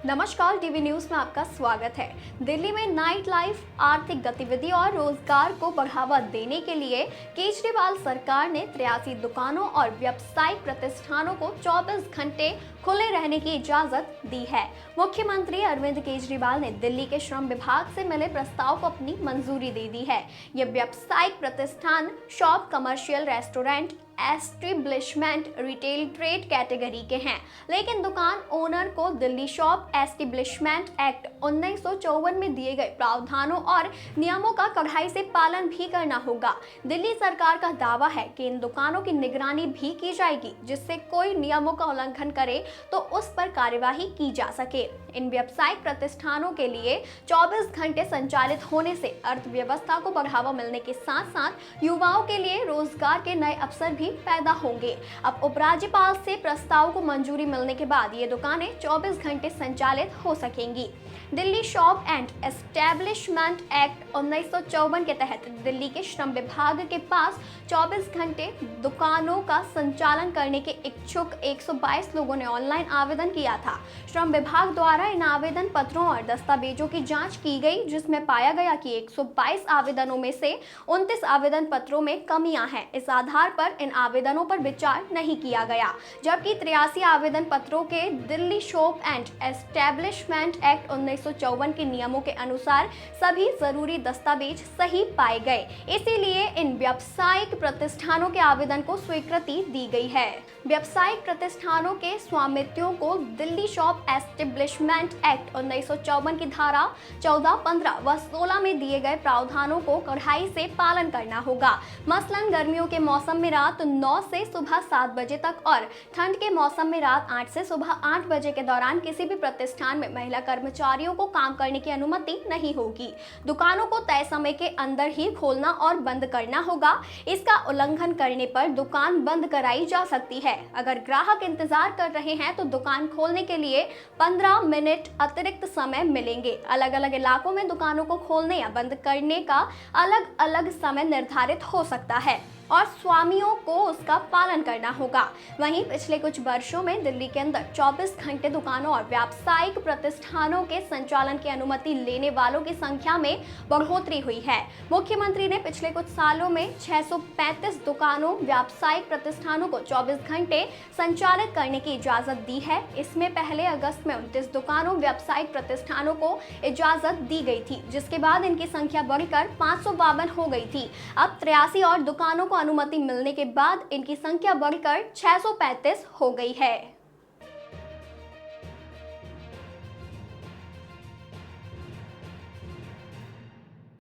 नमस्कार, TV news में आपका स्वागत है। दिल्ली में नाइट लाइफ, आर्थिक गतिविधि और रोजगार को बढ़ावा देने के लिए केजरीवाल सरकार ने 83 दुकानों और व्यावसायिक प्रतिष्ठानों को 24 घंटे खुले रहने की इजाजत दी है। मुख्यमंत्री अरविंद केजरीवाल ने दिल्ली के श्रम विभाग से मिले प्रस्ताव को अपनी मंजूरी दे दी है। ये व्यावसायिक प्रतिष्ठान shop, commercial, restaurant, establishment, retail, trade category के हैं, लेकिन दुकान ओनर को दिल्ली शॉप एस्टेब्लिशमेंट एक्ट 1954 में दिए गए प्रावधानों और नियमों का कड़ाई से पालन भी करना होगा। दिल्ली सरकार का दावा है कि इन दुकानों की निगरानी भी की जाएगी, जिससे कोई नियमों का उल्लंघन करे तो उस पर कार्यवाही की जा सके। इन व्यावसायिक प्रतिष्ठानों के लिए 24 घंटे संचालित होने से अर्थव्यवस्था को बढ़ावा मिलने के साथ साथ युवाओं के लिए रोजगार के नए अवसर भी पैदा होंगे। अब उपराज्यपाल से प्रस्ताव को मंजूरी मिलने के बाद ये दुकानें 24 घंटे संचालित हो सकेंगी। Delhi shop and establishment act 1954 के तहत दिल्ली के श्रम विभाग के पास 24 घंटे दुकानों का संचालन करने के इच्छुक 122 लोगों ने ऑनलाइन आवेदन किया था। श्रम विभाग द्वारा इन आवेदन पत्रों और दस्तावेजों की जांच की गई, जिसमें पाया गया कि 122 आवेदनों में से 29 आवेदन पत्रों में कमियां हैं। इस आधार पर इन आवेदनों पर विचार नहीं किया गया, जबकि 83 आवेदन पत्रों के Delhi shop and establishment act 1954 के नियमों के अनुसार सभी जरूरी दस्तावेज सही पाए गए। इसीलिए इन व्यावसायिक प्रतिष्ठानों के आवेदन को स्वीकृति दी गई है। व्यावसायिक प्रतिष्ठानों के स्वामित्वों को दिल्ली शॉप एस्टेब्लिशमेंट एक्ट 1954 की धारा 14, 15 व 16 में दिए गए प्रावधानों को कड़ाई से पालन करना होगा। मसलन गर्मियों के मौसम में रात 9 से सुबह 7 बजे तक और ठंड के मौसम में रात 8 से सुबह 8 बजे के दौरान किसी भी प्रतिष्ठान में महिला कर्मचारियों को काम करने की अनुमति नहीं होगी। दुकानों को तय समय के अंदर ही खोलना और बंद करना होगा। इसका उल्लंघन करने पर दुकान बंद कराई जा सकती है। अगर ग्राहक इंतजार कर रहे हैं तो दुकान खोलने के लिए 15 मिनट अतिरिक्त समय मिलेंगे। अलग अलग इलाकों में दुकानों को खोलने या बंद करने का अलग अलग समय निर्धारित हो सकता है और स्वामियों को उसका पालन करना होगा। वहीं पिछले कुछ वर्षों में दिल्ली के अंदर 24 घंटे दुकानों और व्यावसायिक प्रतिष्ठानों के संचालन की अनुमति लेने वालों की संख्या में बढ़ोतरी हुई है। मुख्यमंत्री ने पिछले कुछ सालों में 635 दुकानों, व्यावसायिक प्रतिष्ठानों को 24 घंटे संचालित करने की इजाजत दी है। इसमें पहले अगस्त में 29 दुकानों, व्यावसायिक प्रतिष्ठानों को इजाजत दी गई थी, जिसके बाद इनकी संख्या बढ़कर 552 हो गई थी। अब 83 और दुकानों को अनुमति मिलने के बाद इनकी संख्या बढ़कर 635 हो गई है।